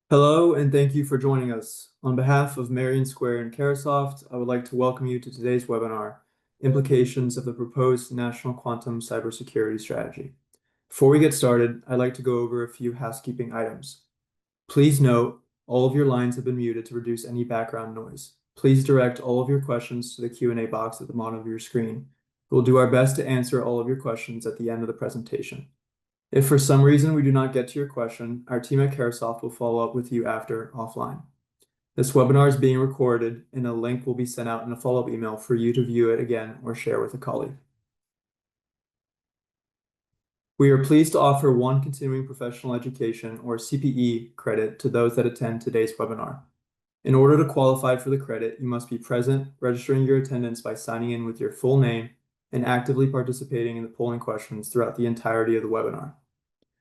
Hello, and thank you for joining us. On behalf of Marion Square and Caresoft, I would like to welcome you to today's webinar, Implications of the Proposed National Quantum Cybersecurity Strategy. Before we get started, I'd like to go over a few housekeeping items. Please note, all of your lines have been muted to reduce any background noise. Please direct all of your questions to the Q&A box at the bottom of your screen. We'll do our best to answer all of your questions at the end of the presentation. If for some reason we do not get to your question, our team at Caresoft will follow up with you after offline. This webinar is being recorded and a link will be sent out in a follow-up email for you to view it again or share with a colleague. We are pleased to offer one continuing professional education or CPE credit to those that attend today's webinar. In order to qualify for the credit, you must be present, registering your attendance by signing in with your full name and actively participating in the polling questions throughout the entirety of the webinar.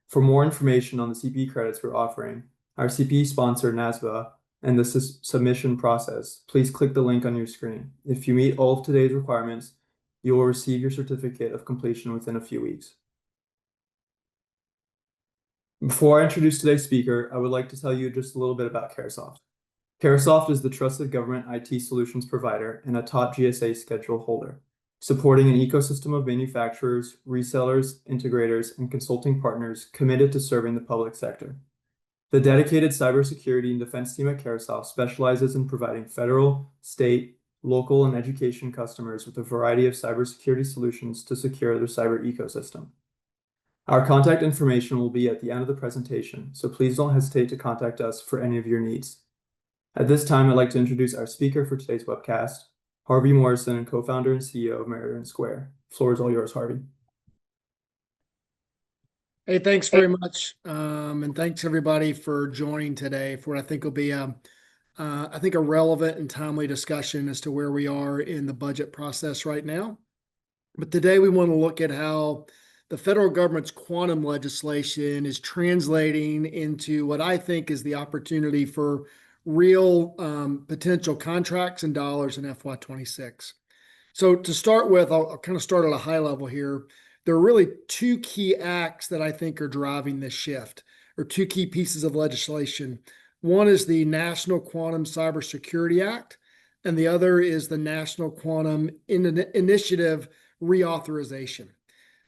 For more information on the CPE credits we're offering, our CPE sponsor, NASBA, and the submission process, please click the link on your screen. If you meet all of today's requirements, you will receive your certificate of completion within a few weeks. Before I introduce today's speaker, I would like to tell you just a little bit about Caresoft. Caresoft is the trusted government IT solutions provider and a top GSA schedule holder, supporting an ecosystem of manufacturers, resellers, integrators, and consulting partners committed to serving the public sector. The dedicated cybersecurity and defense team at Caresoft specializes in providing federal, state, local, and education customers with a variety of cybersecurity solutions to secure their cyber ecosystem. Our contact information will be at the end of the presentation, so please don't hesitate to contact us for any of your needs. At this time, I'd like to introduce our speaker for today's webcast, Harvey Morrison, co-founder and CEO of Marion Square. The floor is all yours, Harvey. Hey, thanks very much. And thanks everybody for joining today for what I think will be a relevant and timely discussion as to where we are in the budget process right now. But today we want to look at how the federal government's quantum legislation is translating into what I think is the opportunity for real potential contracts and dollars in FY26. So to start with, I'll kind of start at a high level here. There are really two key acts that I think are driving this shift, or two key pieces of legislation. One is the National Quantum Cybersecurity Act, and the other is the National Quantum Initiative Reauthorization.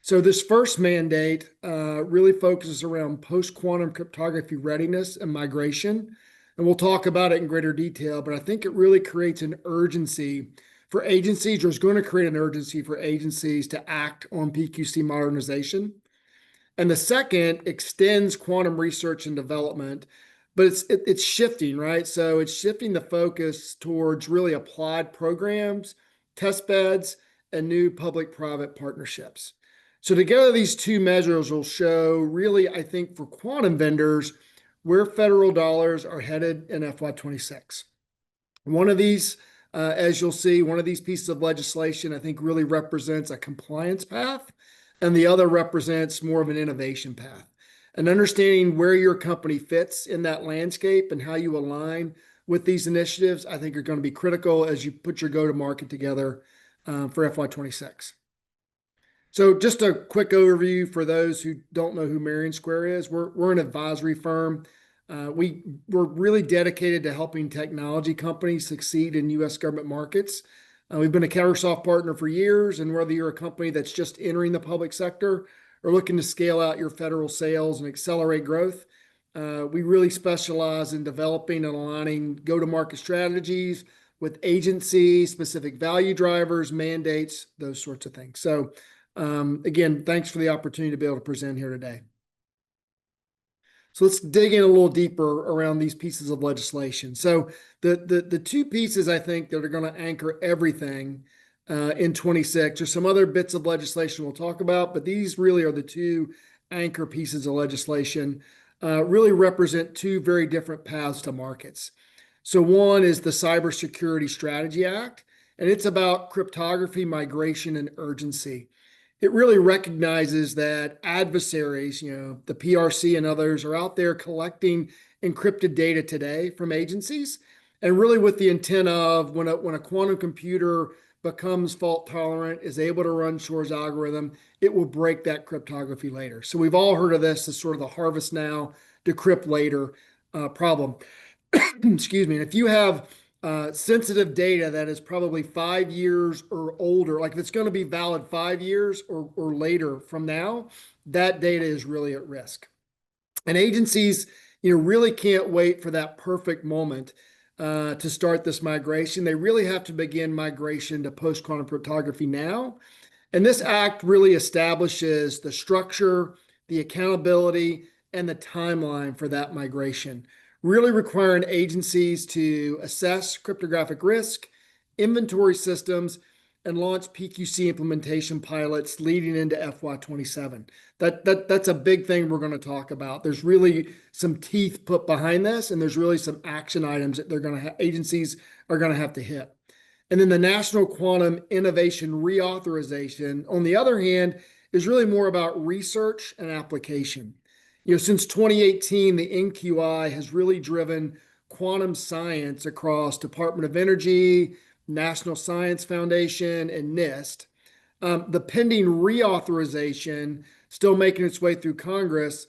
So this first mandate really focuses around post-quantum cryptography readiness and migration. And we'll talk about it in greater detail, but I think it really creates an urgency for agencies, or is going to create an urgency for agencies to act on PQC modernization. And the second extends quantum research and development, but it's shifting, right? So it's shifting the focus towards really applied programs, test beds, and new public-private partnerships. So together, these two measures will show really, I think, for quantum vendors, where federal dollars are headed in FY26. One of these, as you'll see, one of these pieces of legislation, I think, really represents a compliance path, and the other represents more of an innovation path. And understanding where your company fits in that landscape and how you align with these initiatives, I think are going to be critical as you put your go-to-market together for FY26. So just a quick overview for those who don't know who Marion Square is. We're an advisory firm. We're really dedicated to helping technology companies succeed in U.S. government markets. We've been a Caresoft partner for years, and whether you're a company that's just entering the public sector or looking to scale out your federal sales and accelerate growth, we really specialize in developing and aligning go-to-market strategies with agencies, specific value drivers, mandates, those sorts of things. So again, thanks for the opportunity to be able to present here today. So let's dig in a little deeper around these pieces of legislation. So the two pieces I think that are going to anchor everything in 26, there's some other bits of legislation we'll talk about, but these really are the two anchor pieces of legislation, really represent two very different paths to markets. So one is the Cybersecurity Strategy Act, and it's about cryptography, migration, and urgency. It really recognizes that adversaries, the PRC and others, are out there collecting encrypted data today from agencies, and really with the intent of when a quantum computer becomes fault tolerant, is able to run Shor's algorithm, it will break that cryptography later. So we've all heard of this as sort of the harvest now, decrypt later problem. Excuse me. And if you have sensitive data that is probably 5 years or older, like if it's going to be valid 5 years or later from now, that data is really at risk. And agencies, really can't wait for that perfect moment to start this migration. They really have to begin migration to post-quantum cryptography now. And this act really establishes the structure, the accountability, and the timeline for that migration, really requiring agencies to assess cryptographic risk, inventory systems, and launch PQC implementation pilots leading into FY27. That's a big thing we're going to talk about. There's really some teeth put behind this, and there's really some action items that agencies are going to have to hit. And then the National Quantum Innovation Reauthorization, on the other hand, is really more about research and application. Since 2018, the NQI has really driven quantum science across Department of Energy, National Science Foundation, and NIST. The pending reauthorization, still making its way through Congress,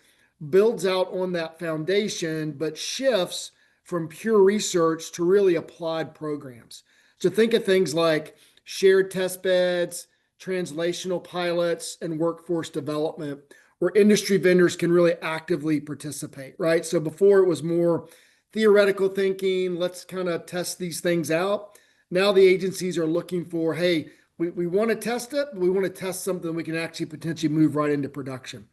builds out on that foundation, but shifts from pure research to really applied programs. So think of things like shared test beds, translational pilots, and workforce development, where industry vendors can really actively participate, right? So before it was more theoretical thinking, let's kind of test these things out. Now the agencies are looking for, hey, we want to test it, but we want to test something we can actually potentially move right into production.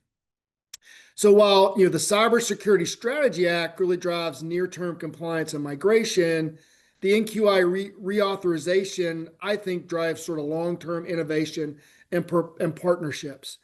So while the Cybersecurity Strategy Act really drives near-term compliance and migration, the NQI reauthorization, I think, drives sort of long-term innovation and partnerships.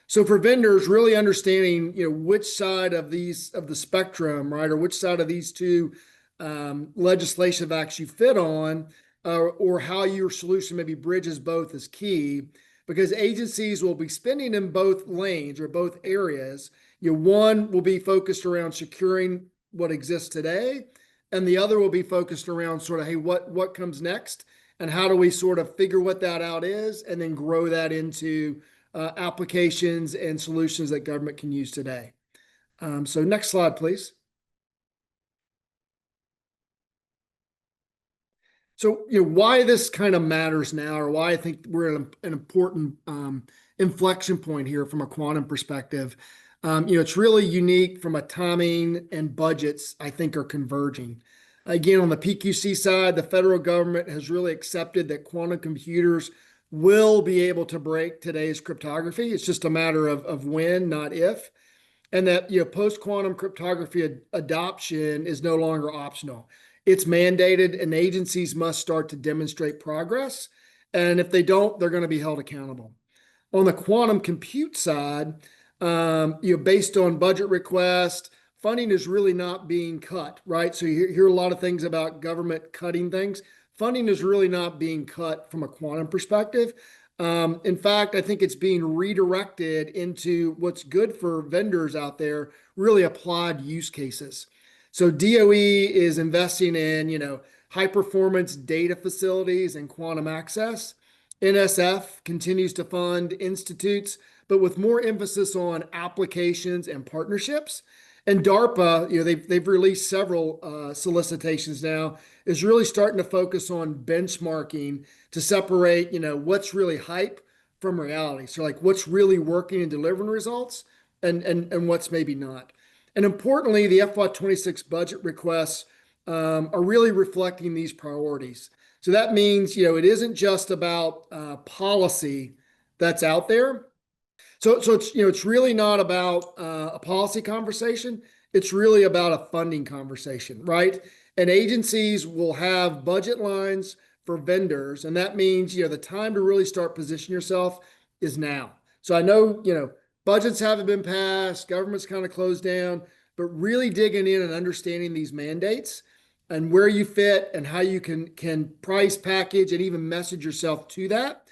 So for vendors, really understanding which side of the spectrum, right, or which side of these two legislative acts you fit on, or how your solution maybe bridges both is key, because agencies will be spending in both lanes or both areas. One will be focused around securing what exists today, and the other will be focused around sort of, hey, what comes next, and how do we sort of figure what that out is, and then grow that into applications and solutions that government can use today. So next slide, please. So, why this kind of matters now, or why I think we're at an important inflection point here from a quantum perspective. It's really unique from a timing, and budgets, I think, are converging. Again, on the PQC side, the federal government has really accepted that quantum computers will be able to break today's cryptography. It's just a matter of when, not if. And that post-quantum cryptography adoption is no longer optional. It's mandated, and agencies must start to demonstrate progress. And if they don't, they're going to be held accountable. On the quantum compute side, based on budget request, funding is really not being cut, right? So you hear a lot of things about government cutting things. Funding is really not being cut from a quantum perspective. In fact, I think it's being redirected into what's good for vendors out there, really applied use cases. So DOE is investing in, high performance data facilities and quantum access. NSF continues to fund institutes, but with more emphasis on applications and partnerships. And DARPA, they've released several solicitations now, is really starting to focus on benchmarking to separate, what's really hype from reality. So like what's really working and delivering results, and what's maybe not. And importantly, the FY26 budget requests are really reflecting these priorities. So that means, it isn't just about policy that's out there. So it's really not about a policy conversation. It's really about a funding conversation, right? And agencies will have budget lines for vendors, and that means the time to really start positioning yourself is now. So I know budgets haven't been passed, government's kind of closed down, but really digging in and understanding these mandates and where you fit and how you can price, package, and even message yourself to that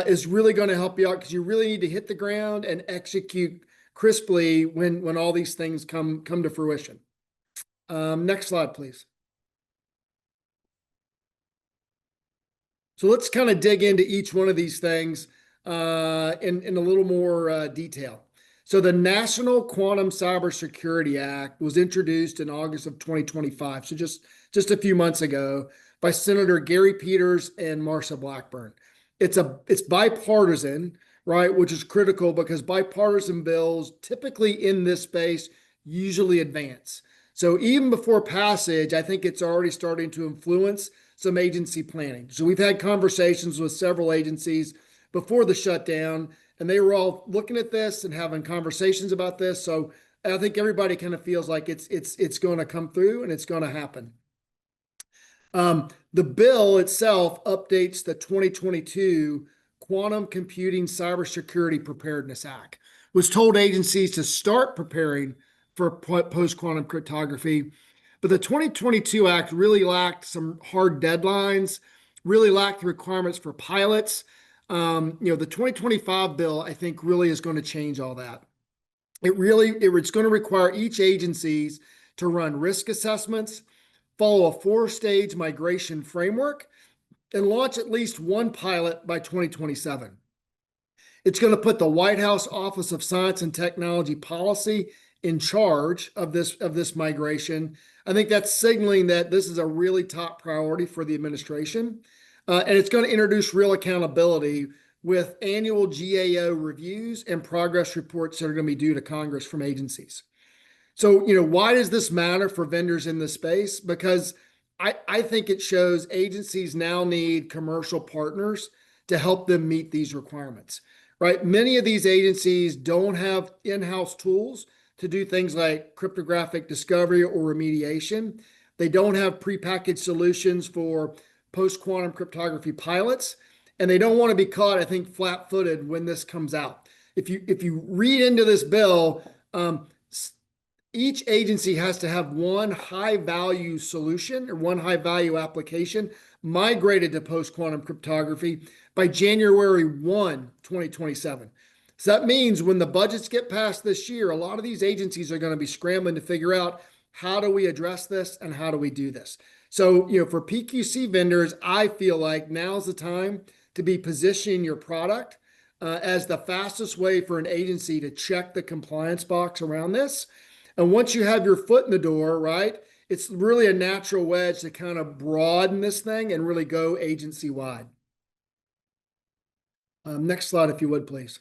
is really going to help you out, because you really need to hit the ground and execute crisply when all these things come to fruition. Next slide, please. So let's kind of dig into each one of these things in a little more detail. So the National Quantum Cybersecurity Act was introduced in August of 2025, so just a few months ago, by Senator Gary Peters and Marsha Blackburn. It's bipartisan, right, which is critical because bipartisan bills typically in this space usually advance. So even before passage, I think it's already starting to influence some agency planning. So we've had conversations with several agencies before the shutdown, and they were all looking at this and having conversations about this. So I think everybody kind of feels like it's going to come through and it's going to happen. The bill itself updates the 2022 Quantum Computing Cybersecurity Preparedness Act, which told agencies to start preparing for post-quantum cryptography. But the 2022 Act really lacked some hard deadlines, really lacked the requirements for pilots. The 2025 bill, I think, really is going to change all that. It's going to require each agencies to run risk assessments, follow a 4-stage migration framework, and launch at least one pilot by 2027. It's going to put the White House Office of Science and Technology Policy in charge of this migration. I think that's signaling that this is a really top priority for the administration. And it's going to introduce real accountability with annual GAO reviews and progress reports that are going to be due to Congress from agencies. So, why does this matter for vendors in this space? Because I think it shows agencies now need commercial partners to help them meet these requirements, right? Many of these agencies don't have in-house tools to do things like cryptographic discovery or remediation. They don't have prepackaged solutions for post-quantum cryptography pilots, and they don't want to be caught, I think, flat-footed when this comes out. If you read into this bill, each agency has to have one high-value solution or one high-value application migrated to post-quantum cryptography by January 1, 2027. So that means when the budgets get passed this year, a lot of these agencies are going to be scrambling to figure out how do we address this and how do we do this. So, for PQC vendors, I feel like now's the time to be positioning your product as the fastest way for an agency to check the compliance box around this. And once you have your foot in the door, right, it's really a natural wedge to kind of broaden this thing and really go agency-wide. Next slide, if you would, please.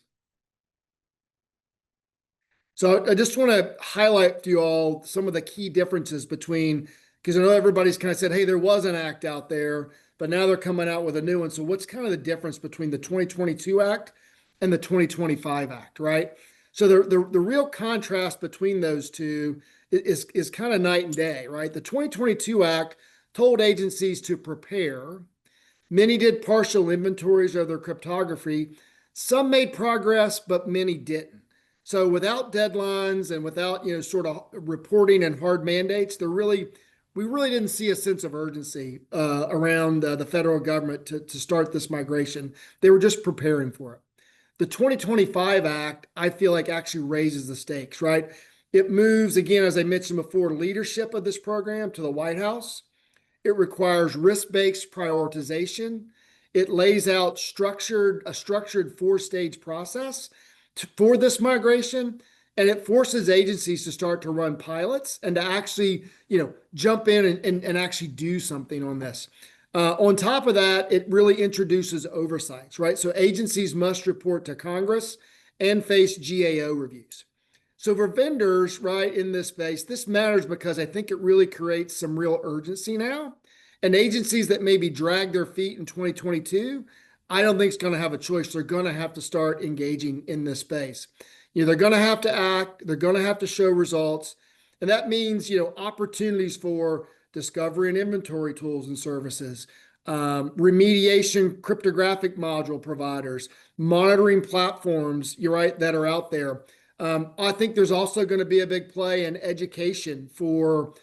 So I just want to highlight to you all some of the key differences between, because I know everybody's kind of said, hey, there was an act out there, but now they're coming out with a new one. So what's kind of the difference between the 2022 Act and the 2025 Act, right? So the real contrast between those two is kind of night and day, right? The 2022 Act told agencies to prepare. Many did partial inventories of their cryptography. Some made progress, but many didn't. So without deadlines and without, sort of reporting and hard mandates, we really didn't see a sense of urgency around the federal government to start this migration. They were just preparing for it. The 2025 Act, I feel like, actually raises the stakes, right? It moves, again, as I mentioned before, leadership of this program to the White House. It requires risk-based prioritization. It lays out a structured 4-stage process for this migration, and it forces agencies to start to run pilots and to actually, jump in and actually do something on this. On top of that, it really introduces oversights, right? So agencies must report to Congress and face GAO reviews. So for vendors, right, in this space, this matters because I think it really creates some real urgency now. And agencies that maybe drag their feet in 2022, I don't think it's going to have a choice. They're going to have to start engaging in this space. They're going to have to act. They're going to have to show results. And that means, opportunities for discovery and inventory tools and services, remediation cryptographic module providers, monitoring platforms, that are out there. I think there's also going to be a big play in education for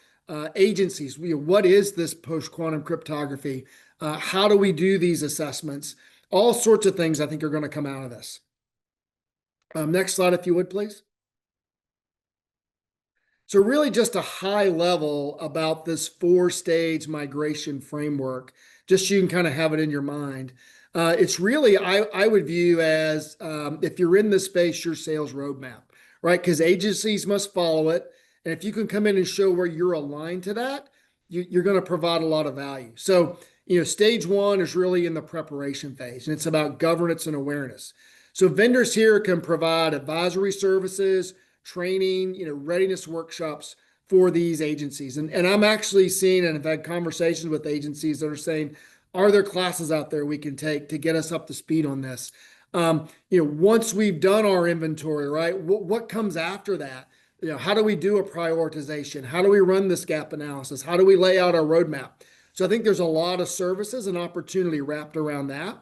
agencies. What is this post-quantum cryptography? How do we do these assessments? All sorts of things I think are going to come out of this. Next slide, if you would, please. So really just a high level about this 4-stage migration framework, just so you can kind of have it in your mind. It's really, I would view as, if you're in this space, your sales roadmap, right? Because agencies must follow it. And if you can come in and show where you're aligned to that, you're going to provide a lot of value. So, stage one is really in the preparation phase, and it's about governance and awareness. So vendors here can provide advisory services, training, readiness workshops for these agencies. And I'm actually seeing and have had conversations with agencies that are saying, are there classes out there we can take to get us up to speed on this? Once we've done our inventory, right, what comes after that? How do we do a prioritization? How do we run this gap analysis? How do we lay out our roadmap? So I think there's a lot of services and opportunity wrapped around that.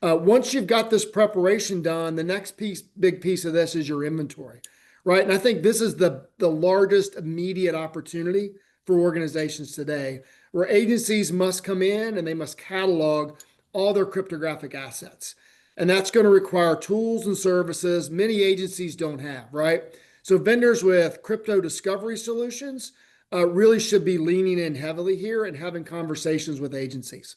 Once you've got this preparation done, the next big piece of this is your inventory, right? And I think this is the largest immediate opportunity for organizations today, where agencies must come in and they must catalog all their cryptographic assets. And that's going to require tools and services many agencies don't have, right? So vendors with crypto discovery solutions really should be leaning in heavily here and having conversations with agencies.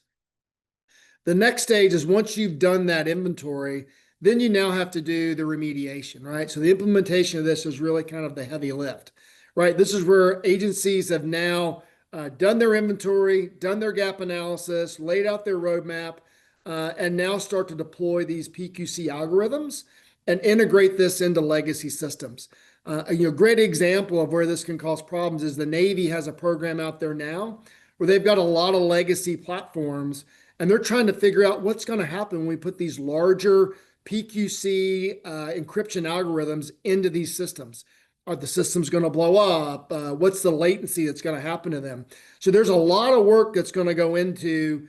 The next stage is once you've done that inventory, then you now have to do the remediation, right? So the implementation of this is really kind of the heavy lift, right? This is where agencies have now done their inventory, done their gap analysis, laid out their roadmap, and now start to deploy these PQC algorithms and integrate this into legacy systems. A great example of where this can cause problems is the Navy has a program out there now where they've got a lot of legacy platforms, and they're trying to figure out what's going to happen when we put these larger PQC encryption algorithms into these systems. Are the systems going to blow up? What's the latency that's going to happen to them? So there's a lot of work that's going to go into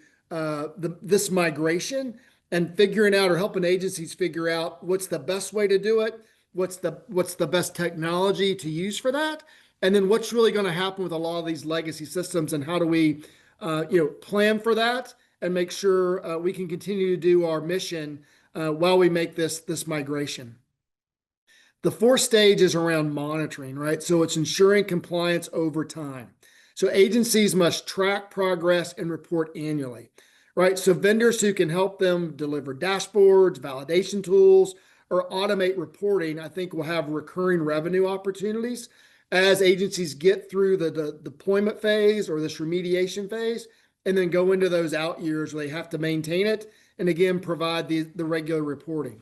this migration and figuring out or helping agencies figure out what's the best way to do it, what's the best technology to use for that, and then what's really going to happen with a lot of these legacy systems, and how do we plan for that and make sure we can continue to do our mission while we make this migration. The fourth stage is around monitoring, right? So it's ensuring compliance over time. So agencies must track progress and report annually, right? So vendors who can help them deliver dashboards, validation tools, or automate reporting, I think will have recurring revenue opportunities as agencies get through the deployment phase or this remediation phase, and then go into those out years where they have to maintain it and again provide the regular reporting.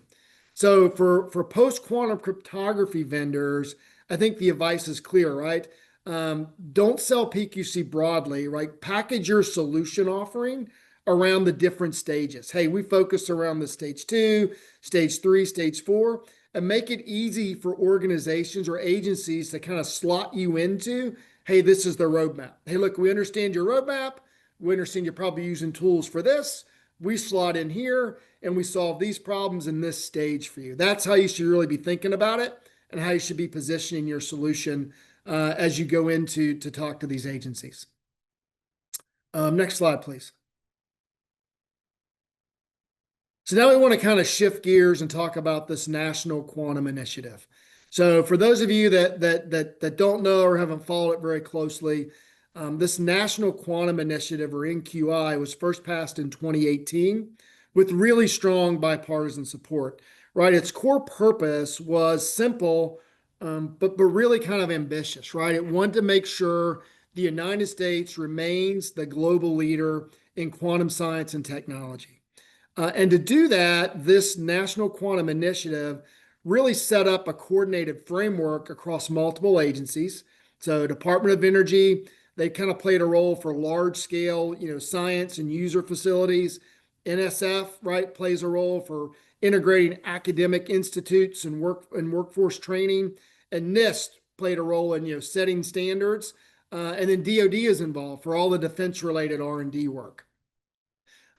So for post-quantum cryptography vendors, I think the advice is clear, right? Don't sell PQC broadly, right? Package your solution offering around the different stages. Hey, we focus around the stage 2, stage 3, stage 4, and make it easy for organizations or agencies to kind of slot you into, hey, this is the roadmap. Hey, look, we understand your roadmap. We understand you're probably using tools for this. We slot in here and we solve these problems in this stage for you. That's how you should really be thinking about it and how you should be positioning your solution as you go into to talk to these agencies. Next slide, please. So now we want to kind of shift gears and talk about this National Quantum Initiative. So for those of you that don't know or haven't followed it very closely, this National Quantum Initiative, or NQI, was first passed in 2018 with really strong bipartisan support, right? Its core purpose was simple, but really kind of ambitious, right? It wanted to make sure the United States remains the global leader in quantum science and technology. And to do that, this National Quantum Initiative really set up a coordinated framework across multiple agencies. So Department of Energy, they kind of played a role for large scale, science and user facilities. NSF, right, plays a role for integrating academic institutes and workforce training. And NIST played a role in, setting standards. And then DoD is involved for all the defense related R&D work.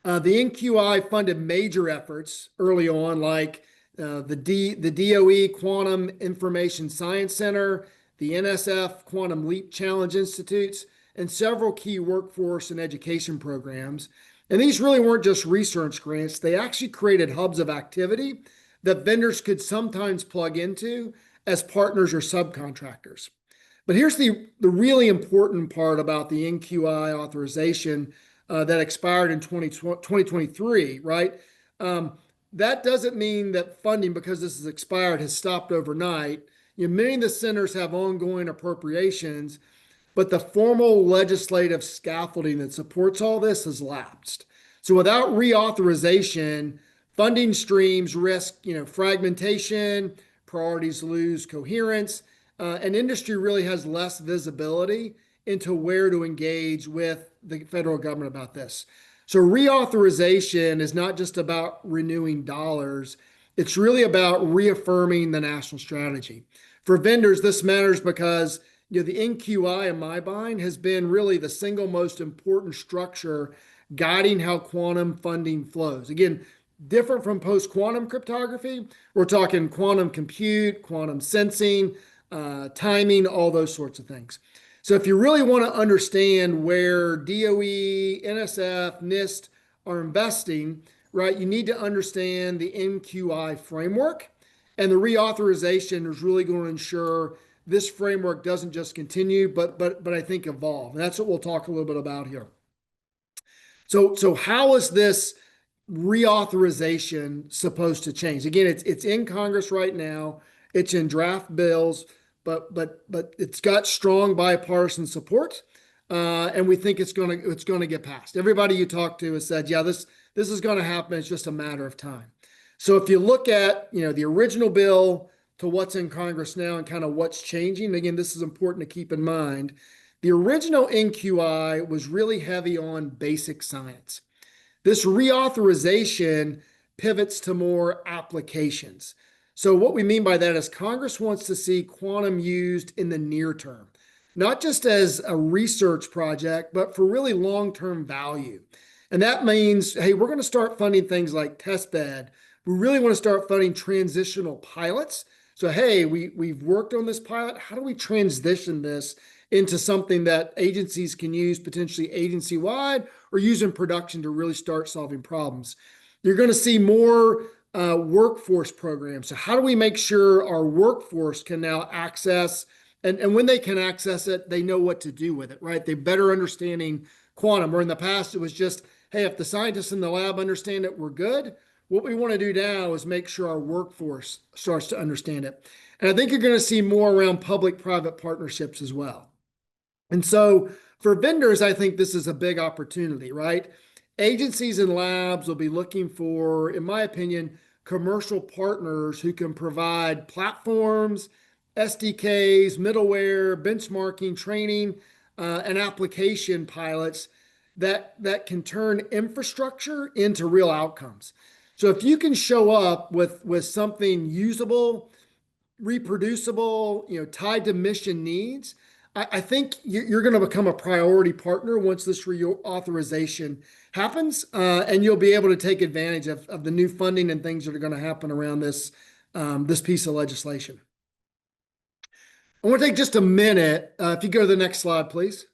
The NQI funded major efforts early on, like the DOE Quantum Information Science Center, the NSF Quantum Leap Challenge Institutes, and several key workforce and education programs. And these really weren't just research grants. They actually created hubs of activity that vendors could sometimes plug into as partners or subcontractors. But here's the really important part about the NQI authorization that expired in 2023, right? That doesn't mean that funding, because this has expired, has stopped overnight. Many of the centers have ongoing appropriations, but the formal legislative scaffolding that supports all this has lapsed. So without reauthorization, funding streams risk, fragmentation, priorities lose coherence, and industry really has less visibility into where to engage with the federal government about this. So reauthorization is not just about renewing dollars, it's really about reaffirming the national strategy. For vendors, this matters because the NQI in my mind has been really the single most important structure guiding how quantum funding flows. Again, different from post-quantum cryptography, we're talking quantum compute, quantum sensing, timing, all those sorts of things. So if you really want to understand where DOE, NSF, NIST are investing, right, you need to understand the NQI framework. And the reauthorization is really going to ensure this framework doesn't just continue, but I think evolve. And that's what we'll talk a little bit about here. So how is this reauthorization supposed to change? Again, it's in Congress right now. It's in draft bills, but it's got strong bipartisan support, and we think it's gonna get passed. Everybody you talk to has said, yeah, this is going to happen. It's just a matter of time. So if you look at the original bill to what's in Congress now and kind of what's changing, again, this is important to keep in mind. The original NQI was really heavy on basic science. This reauthorization pivots to more applications. So what we mean by that is Congress wants to see quantum used in the near term, not just as a research project, but for really long-term value. And that means, hey, we're going to start funding things like testbed. We really want to start funding transitional pilots. So, hey, we've worked on this pilot. How do we transition this into something that agencies can use potentially agency-wide or use in production to really start solving problems? You're going to see more workforce programs. So how do we make sure our workforce can now access, and when they can access it, they know what to do with it, right? They're better understanding quantum, where in the past it was just, hey, if the scientists in the lab understand it, we're good. What we want to do now is make sure our workforce starts to understand it. And I think you're going to see more around public-private partnerships as well. And so for vendors, I think this is a big opportunity, right? Agencies and labs will be looking for, in my opinion, commercial partners who can provide platforms, SDKs, middleware, benchmarking, training, and application pilots that can turn infrastructure into real outcomes. So if you can show up with something usable, reproducible, tied to mission needs, I think you're going to become a priority partner once this reauthorization happens, and you'll be able to take advantage of the new funding and things that are going to happen around this piece of legislation. I want to take just a minute. If you go to the next slide, please.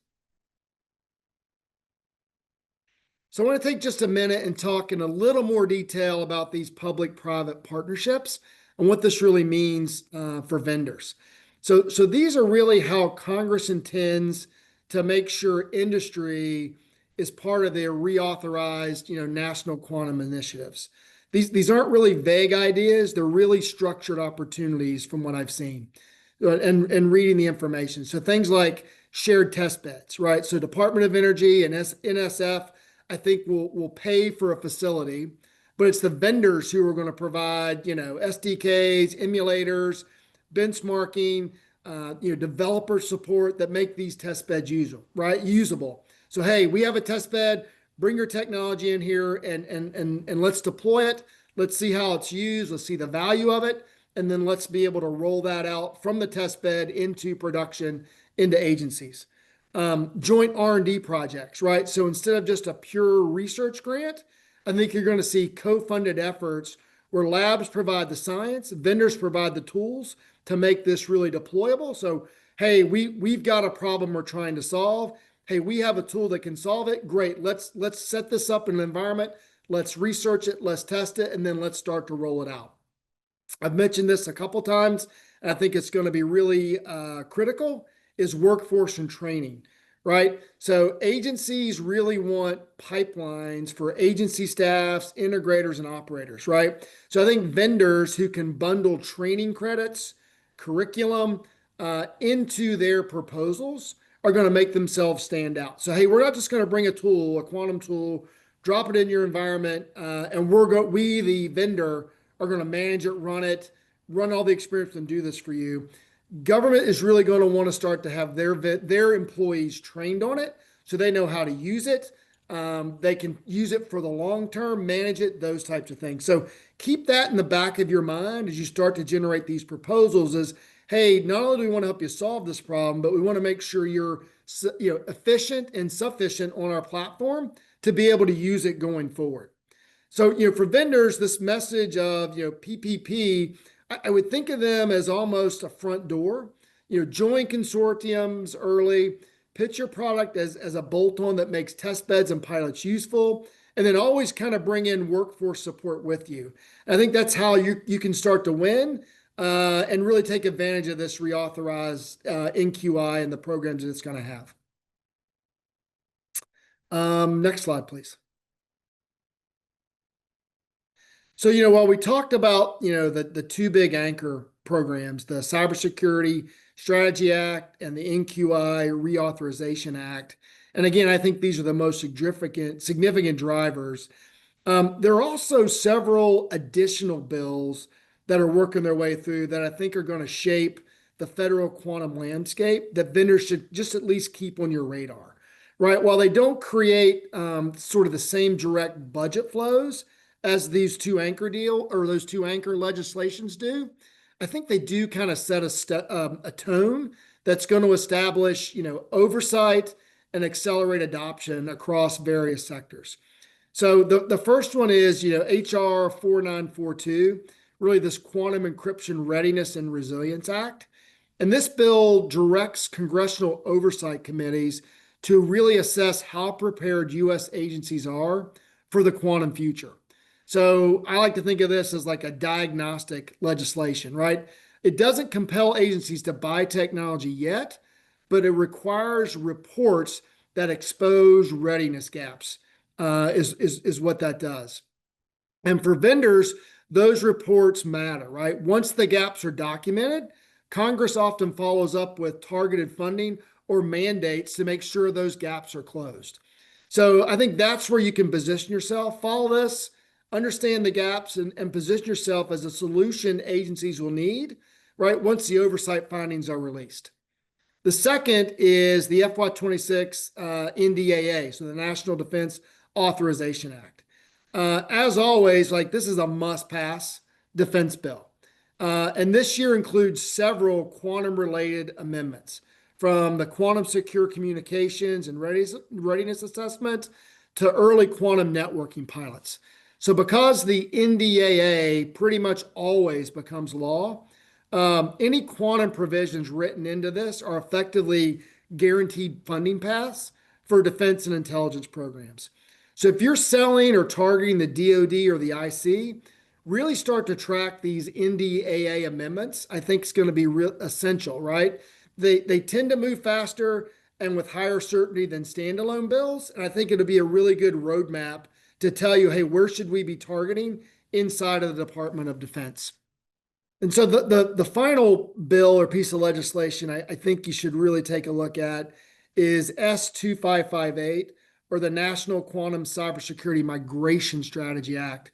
So I want to take just a minute and talk in a little more detail about these public-private partnerships and what this really means for vendors. So these are really how Congress intends to make sure industry is part of their reauthorized, national quantum initiatives. These aren't really vague ideas. They're really structured opportunities from what I've seen and reading the information. So things like shared test beds, right? So Department of Energy and NSF, I think will pay for a facility, but it's the vendors who are going to provide, SDKs, emulators, benchmarking, developer support that make these test beds usable. So, hey, we have a test bed, bring your technology in here and let's deploy it. Let's see how it's used. Let's see the value of it. And then let's be able to roll that out from the test bed into production, into agencies. Joint R&D projects, right? So instead of just a pure research grant, I think you're going to see co-funded efforts where labs provide the science, vendors provide the tools to make this really deployable. So, hey, we've got a problem we're trying to solve. Hey, we have a tool that can solve it. Great. Let's set this up in an environment. Let's research it. Let's test it. And then let's start to roll it out. I've mentioned this a couple times, and I think it's going to be really critical, is workforce and training, right? So agencies really want pipelines for agency staffs, integrators, and operators, right? So I think vendors who can bundle training credits, curriculum into their proposals are going to make themselves stand out. So, hey, we're not just going to bring a tool, a quantum tool, drop it in your environment, and we, the vendor, are going to manage it, run all the experience and do this for you. Government is really going to want to start to have their employees trained on it so they know how to use it. They can use it for the long term, manage it, those types of things. So keep that in the back of your mind as you start to generate these proposals is, hey, not only do we want to help you solve this problem, but we want to make sure you're efficient and sufficient on our platform to be able to use it going forward. So, for vendors, this message of, PPP, I would think of them as almost a front door. Join consortiums early, pitch your product as a bolt-on that makes test beds and pilots useful, and then always kind of bring in workforce support with you. I think that's how you can start to win and really take advantage of this reauthorized NQI and the programs that it's going to have. Next slide, please. So, while we talked about, the two big anchor programs, the Cybersecurity Strategy Act and the NQI Reauthorization Act, and again, I think these are the most significant drivers. There are also several additional bills that are working their way through that I think are going to shape the federal quantum landscape that vendors should just at least keep on your radar, right? While they don't create sort of the same direct budget flows as those two anchor legislations do, I think they do kind of set a tone that's going to establish, oversight and accelerate adoption across various sectors. So the first one is, HR 4942, really this Quantum Encryption Readiness and Resilience Act. And this bill directs congressional oversight committees to really assess how prepared U.S. agencies are for the quantum future. So I like to think of this as like a diagnostic legislation, right? It doesn't compel agencies to buy technology yet, but it requires reports that expose readiness gaps, is what that does. And for vendors, those reports matter, right? Once the gaps are documented, Congress often follows up with targeted funding or mandates to make sure those gaps are closed. So I think that's where you can position yourself, follow this, understand the gaps, and position yourself as a solution agencies will need, right, once the oversight findings are released. The second is the FY26 NDAA, so the National Defense Authorization Act. As always, this is a must-pass defense bill. And this year includes several quantum-related amendments, from the Quantum Secure Communications and Readiness Assessment to early quantum networking pilots. So because the NDAA pretty much always becomes law, any quantum provisions written into this are effectively guaranteed funding paths for defense and intelligence programs. So if you're selling or targeting the DoD or the IC, really start to track these NDAA amendments. I think it's going to be essential, right? They tend to move faster and with higher certainty than standalone bills. And I think it'll be a really good roadmap to tell you, hey, where should we be targeting inside of the Department of Defense? And so the final bill or piece of legislation I think you should really take a look at is S2558, or the National Quantum Cybersecurity Migration Strategy Act.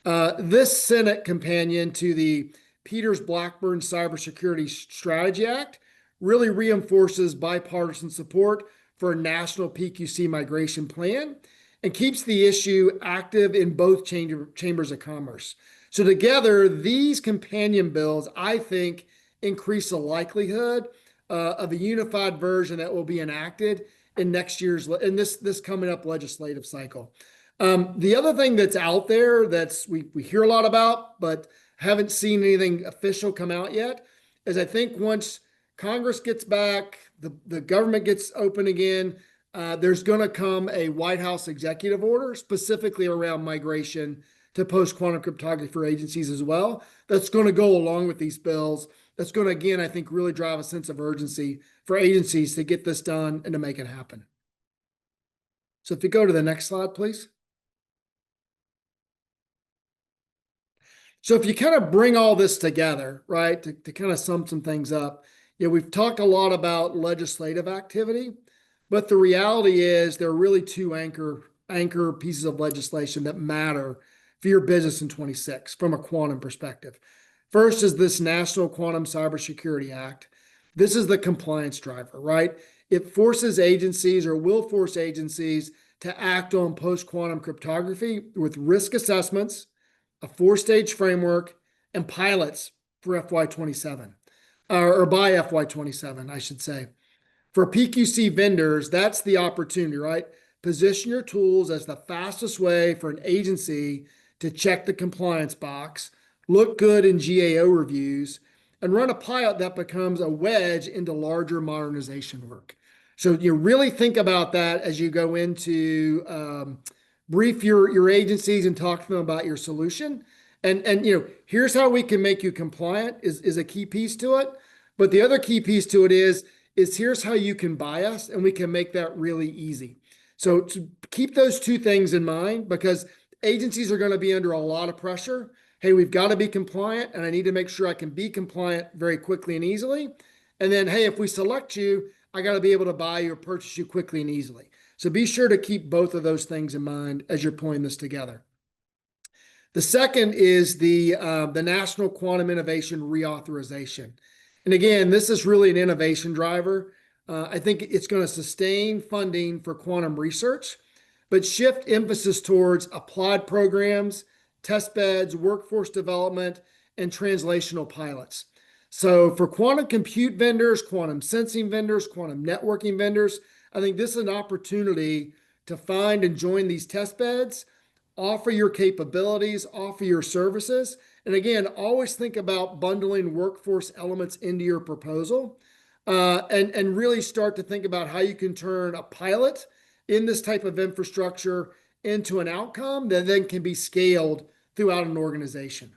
This Senate companion to the Peters-Blackburn Cybersecurity Strategy Act really reinforces bipartisan support for a national PQC migration plan and keeps the issue active in both chambers of commerce. So together, these companion bills, I think, increase the likelihood of a unified version that will be enacted in this coming up legislative cycle. The other thing that's out there we hear a lot about, but haven't seen anything official come out yet, is I think once Congress gets back, the government gets open again, there's going to come a White House executive order specifically around migration to post-quantum cryptography for agencies as well. That's going to go along with these bills. That's going to, again, I think, really drive a sense of urgency for agencies to get this done and to make it happen. So if you go to the next slide, please. So if you kind of bring all this together, right, to kind of sum some things up, we've talked a lot about legislative activity, but the reality is there are really two anchor pieces of legislation that matter for your business in 26 from a quantum perspective. First is this National Quantum Cybersecurity Act. This is the compliance driver, right? It forces agencies or will force agencies to act on post-quantum cryptography with risk assessments, a four-stage framework, and pilots for FY27, or by FY27, I should say. For PQC vendors, that's the opportunity, right? Position your tools as the fastest way for an agency to check the compliance box, look good in GAO reviews, and run a pilot that becomes a wedge into larger modernization work. So you really think about that as you go into brief your agencies and talk to them about your solution. And here's how we can make you compliant is a key piece to it. But the other key piece to it is here's how you can buy us, and we can make that really easy. So to keep those two things in mind, because agencies are going to be under a lot of pressure. Hey, we've got to be compliant, and I need to make sure I can be compliant very quickly and easily. And then, hey, if we select you, I got to be able to buy you or purchase you quickly and easily. So be sure to keep both of those things in mind as you're pulling this together. The second is the National Quantum Innovation Reauthorization. And again, this is really an innovation driver. I think it's going to sustain funding for quantum research, but shift emphasis towards applied programs, test beds, workforce development, and translational pilots. So for quantum compute vendors, quantum sensing vendors, quantum networking vendors, I think this is an opportunity to find and join these test beds, offer your capabilities, offer your services. And again, always think about bundling workforce elements into your proposal, and really start to think about how you can turn a pilot in this type of infrastructure into an outcome that then can be scaled throughout an organization.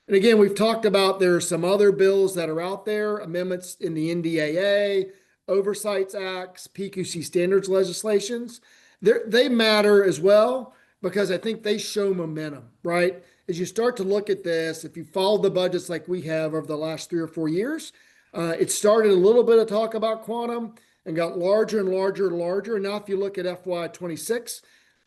And again, we've talked about there are some other bills that are out there, amendments in the NDAA, Oversights Acts, PQC standards legislations. They matter as well because I think they show momentum, right? As you start to look at this, if you follow the budgets like we have over the last 3 or 4 years, it started a little bit of talk about quantum and got larger and larger and larger. And now if you look at FY26,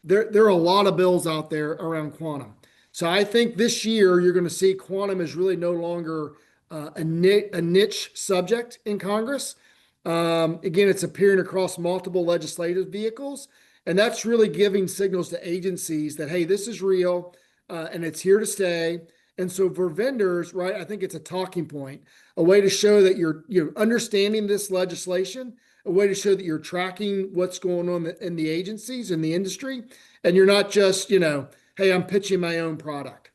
there are a lot of bills out there around quantum. So I think this year you're going to see quantum is really no longer a niche subject in Congress. Again, it's appearing across multiple legislative vehicles, and that's really giving signals to agencies that, hey, this is real and it's here to stay. And so for vendors, right, I think it's a talking point, a way to show that you're understanding this legislation, a way to show that you're tracking what's going on in the agencies and the industry, and you're not just, hey, I'm pitching my own product.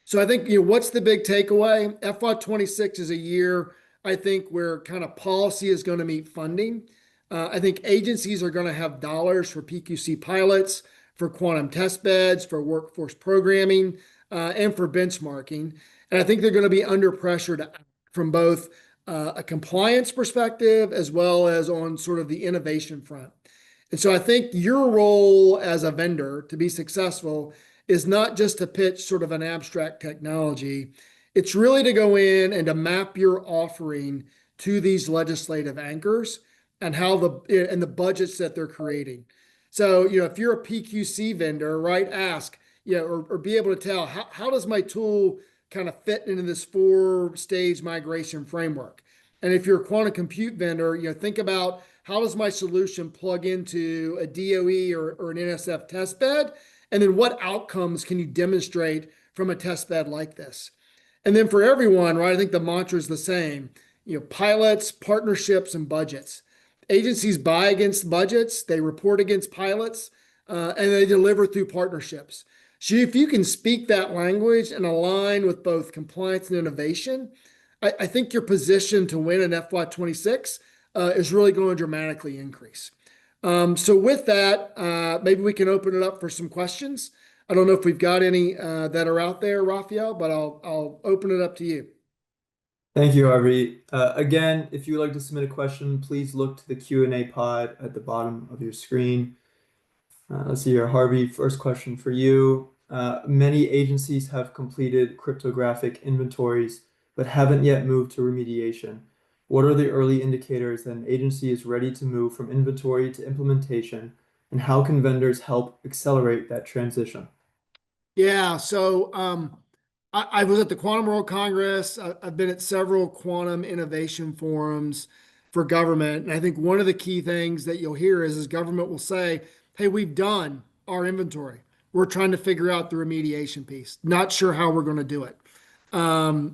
So I think, what's the big takeaway? FY26 is a year, I think, where kind of policy is going to meet funding. I think agencies are going to have dollars for PQC pilots, for quantum test beds, for workforce programming, and for benchmarking. And I think they're going to be under pressure from both a compliance perspective as well as on sort of the innovation front. And so I think your role as a vendor to be successful is not just to pitch sort of an abstract technology. It's really to go in and to map your offering to these legislative anchors and how the budgets that they're creating. So, if you're a PQC vendor, right, ask, or be able to tell how does my tool kind of fit into this 4-stage migration framework? And if you're a quantum compute vendor, think about how does my solution plug into a DOE or an NSF test bed? And then what outcomes can you demonstrate from a test bed like this? And then for everyone, right, I think the mantra is the same, pilots, partnerships, and budgets. Agencies buy against budgets, they report against pilots, and they deliver through partnerships. So if you can speak that language and align with both compliance and innovation, I think your position to win in FY26 is really going to dramatically increase. So with that, maybe we can open it up for some questions. I don't know if we've got any that are out there, Raphael, but I'll open it up to you. Thank you, Harvey. Again, if you would like to submit a question, please look to the Q&A pod at the bottom of your screen. Let's see here, Harvey, first question for you. Many agencies have completed cryptographic inventories, but haven't yet moved to remediation. What are the early indicators that an agency is ready to move from inventory to implementation, and how can vendors help accelerate that transition? Yeah, so I was at the Quantum World Congress. I've been at several quantum innovation forums for government, and I think one of the key things that you'll hear is government will say, "Hey, we've done our inventory. We're trying to figure out the remediation piece. Not sure how we're going to do it."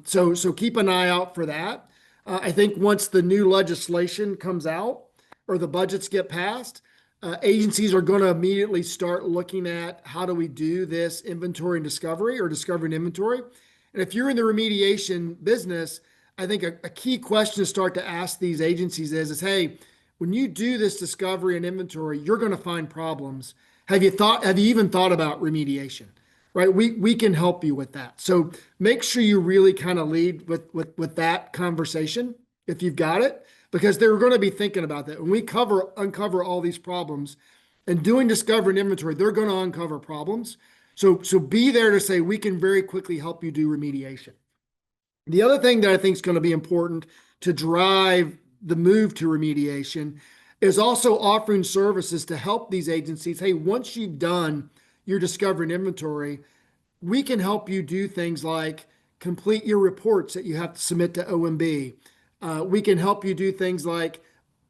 So keep an eye out for that. I think once the new legislation comes out or the budgets get passed, agencies are going to immediately start looking at how do we do this inventory and discovery or discovery and inventory. And if you're in the remediation business, I think a key question to start to ask these agencies is, hey, when you do this discovery and inventory, you're going to find problems. Have you even thought about remediation? Right? We can help you with that. So make sure you really kind of lead with that conversation if you've got it, because they're going to be thinking about that. When we uncover all these problems and doing discovery and inventory, they're going to uncover problems. So be there to say we can very quickly help you do remediation. The other thing that I think is going to be important to drive the move to remediation is also offering services to help these agencies. Hey, once you've done your discovery and inventory, we can help you do things like complete your reports that you have to submit to OMB. We can help you do things like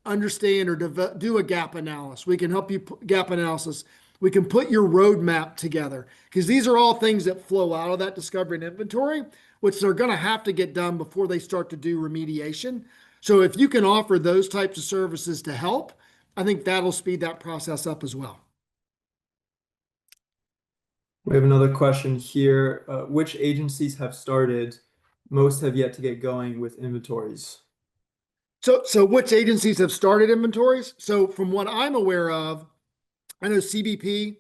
understand or do a gap analysis. We can help you gap analysis. We can put your roadmap together because these are all things that flow out of that discovery and inventory, which they're going to have to get done before they start to do remediation. So if you can offer those types of services to help, I think that'll speed that process up as well. We have another question here. Which agencies have started? Most have yet to get going with inventories. So which agencies have started inventories? So from what I'm aware of, I know CBP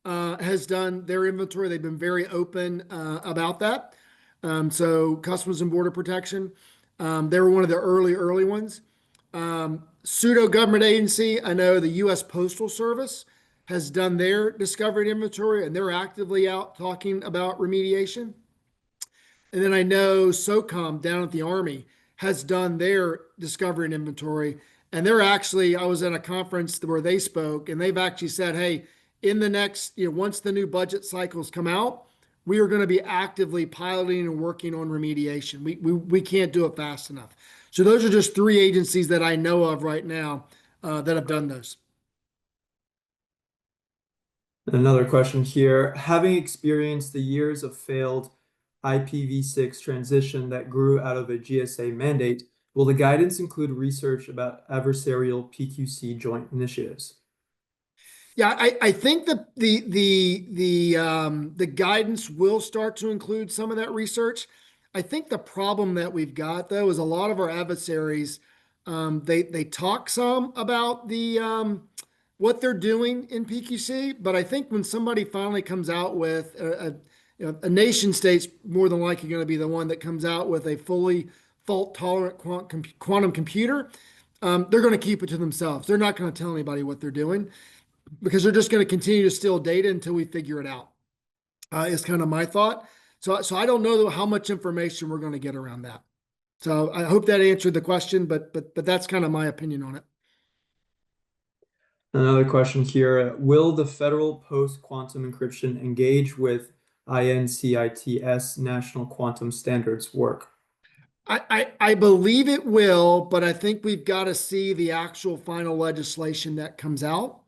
has done their inventory. They've been very open about that. So Customs and Border Protection, they were one of the early ones. Pseudo government agency, I know the U.S. Postal Service has done their discovery and inventory, and they're actively out talking about remediation. And then I know SOCOM down at the Army has done their discovery and inventory. And they're actually, I was at a conference where they spoke, and they've actually said, hey, in the next, once the new budget cycles come out, we are going to be actively piloting and working on remediation. We can't do it fast enough. So those are just three agencies that I know of right now that have done those. Another question here. Having experienced the years of failed IPv6 transition that grew out of a GSA mandate, will the guidance include research about adversarial PQC joint initiatives? Yeah, I think that the guidance will start to include some of that research. I think the problem that we've got though is a lot of our adversaries, they talk some about the what they're doing in PQC, but I think when somebody finally comes out with a nation state's more than likely going to be the one that comes out with a fully fault tolerant quantum computer, they're going to keep it to themselves. They're not going to tell anybody what they're doing, because they're just going to continue to steal data until we figure it out. Is kind of my thought. So I don't know how much information we're going to get around that. So I hope that answered the question, but that's kind of my opinion on it. Another question here. Will the federal post-quantum encryption engage with INCITS National Quantum Standards work? I believe it will, but I think we've got to see the actual final legislation that comes out.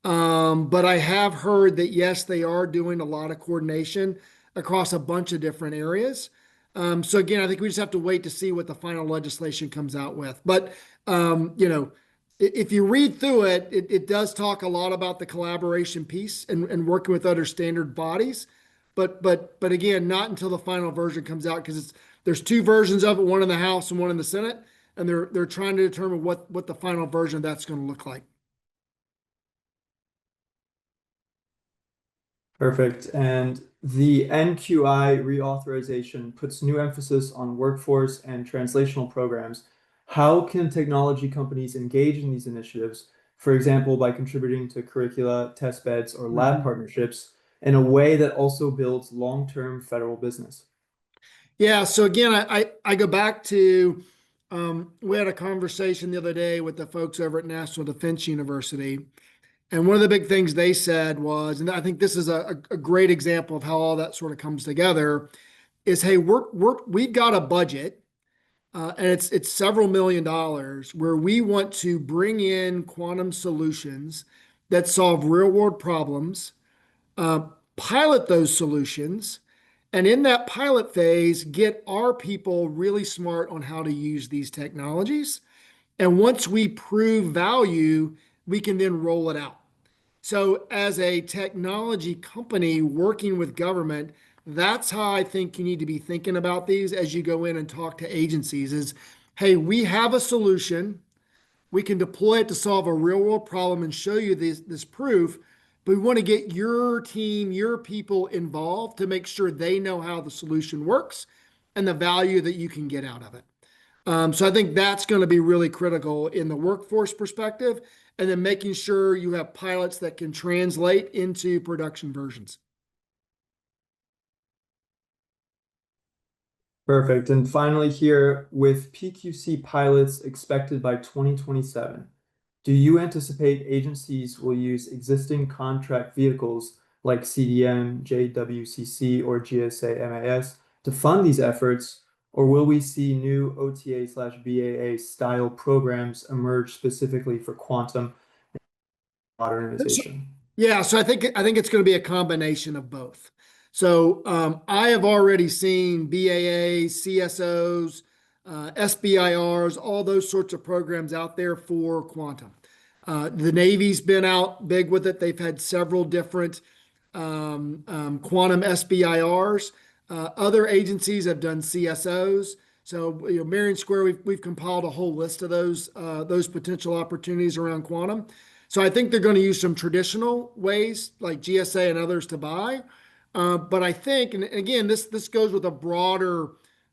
But I have heard that, yes, they are doing a lot of coordination across a bunch of different areas. So again, I think we just have to wait to see what the final legislation comes out with. But, if you read through it, it does talk a lot about the collaboration piece and working with other standard bodies. But again, not until the final version comes out, because there's two versions of it, one in the House and one in the Senate, and they're trying to determine what the final version of that's going to look like. Perfect. And the NQI reauthorization puts new emphasis on workforce and translational programs. How can technology companies engage in these initiatives, for example, by contributing to curricula, test beds, or lab partnerships? in a way that also builds long-term federal business? Yeah, so again, I go back to we had a conversation the other day with the folks over at National Defense University, and one of the big things they said was, and I think this is a great example of how all that sort of comes together, is hey, we've got a budget, and it's several $1,000,000 where we want to bring in quantum solutions that solve real world problems, uh, pilot those solutions, and in that pilot phase, get our people really smart on how to use these technologies. And once we prove value, we can then roll it out. So, as a technology company working with government, that's how I think you need to be thinking about these as you go in and talk to agencies is, hey, we have a solution. We can deploy it to solve a real world problem and show you this proof, but we want to get your team, your people involved to make sure they know how the solution works and the value that you can get out of it. So I think that's going to be really critical in the workforce perspective, and then making sure you have pilots that can translate into production versions. Perfect. And finally here, with PQC pilots expected by 2027, do you anticipate agencies will use existing contract vehicles like CDM, JWCC, or GSA MAS to fund these efforts, or will we see new OTA/BAA style programs emerge specifically for quantum modernization? Yeah, so I think it's going to be a combination of both. So I have already seen BAAs, CSOs, SBIRs, all those sorts of programs out there for quantum. The Navy's been out big with it. They've had several different quantum SBIRs. Other agencies have done CSOs. So, Marion Square, we've compiled a whole list of those potential opportunities around quantum. So I think they're going to use some traditional ways like GSA and others to buy. But I think, and again, this goes with a broader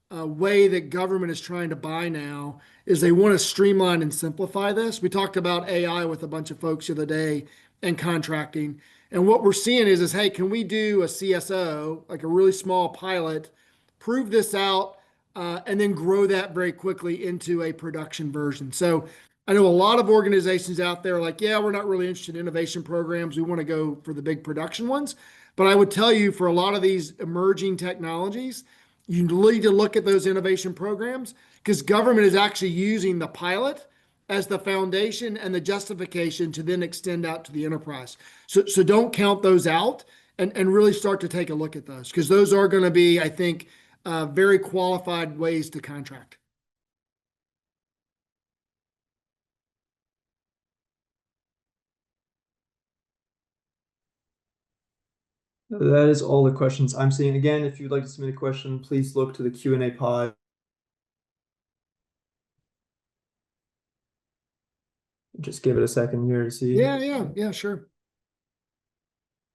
way that government is trying to buy now, is they want to streamline and simplify this. We talked about AI with a bunch of folks the other day and contracting. And what we're seeing is hey, can we do a CSO, like a really small pilot, prove this out, and then grow that very quickly into a production version? So I know a lot of organizations out there are like, yeah, we're not really interested in innovation programs. We want to go for the big production ones. But I would tell you, for a lot of these emerging technologies, you need to look at those innovation programs because government is actually using the pilot as the foundation and the justification to then extend out to the enterprise. So don't count those out, and really start to take a look at those, because those are going to be, I think, very qualified ways to contract. That is all the questions I'm seeing. Again, if you'd like to submit a question, please look to the Q&A pod. Just give it a second here to see. Yeah, sure.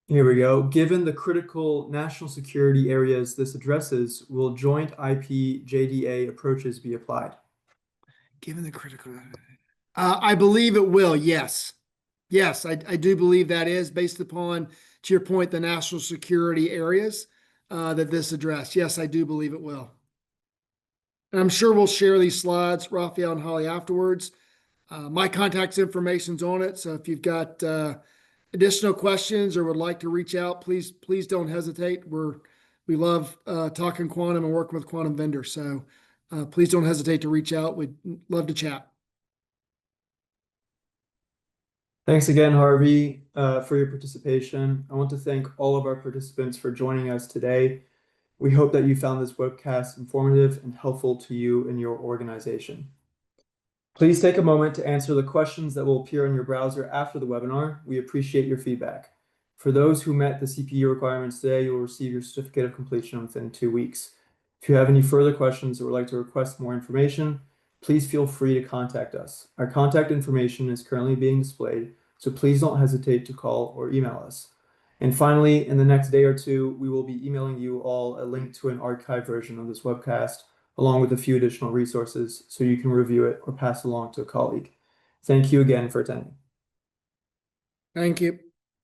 Here we go. Given the critical national security areas this addresses, will joint IP JDA approaches be applied? Given the critical, I believe it will. Yes. Yes, I do believe that is based upon, to your point, the national security areas that this address. Yes, I do believe it will. And I'm sure we'll share these slides, Raphael and Holly, afterwards. My contact information's on it. So if you've got additional questions or would like to reach out, please don't hesitate. We love talking quantum and working with quantum vendors. So please don't hesitate to reach out. We'd love to chat. Thanks again, Harvey, for your participation. I want to thank all of our participants for joining us today. We hope that you found this webcast informative and helpful to you and your organization. Please take a moment to answer the questions that will appear on your browser after the webinar. We appreciate your feedback. For those who met the CPU requirements today, you will receive your certificate of completion within 2 weeks. If you have any further questions or would like to request more information, please feel free to contact us. Our contact information is currently being displayed, so please don't hesitate to call or email us. And finally, in the next day or two, we will be emailing you all a link to an archived version of this webcast, along with a few additional resources so you can review it or pass along to a colleague. Thank you again for attending. Thank you.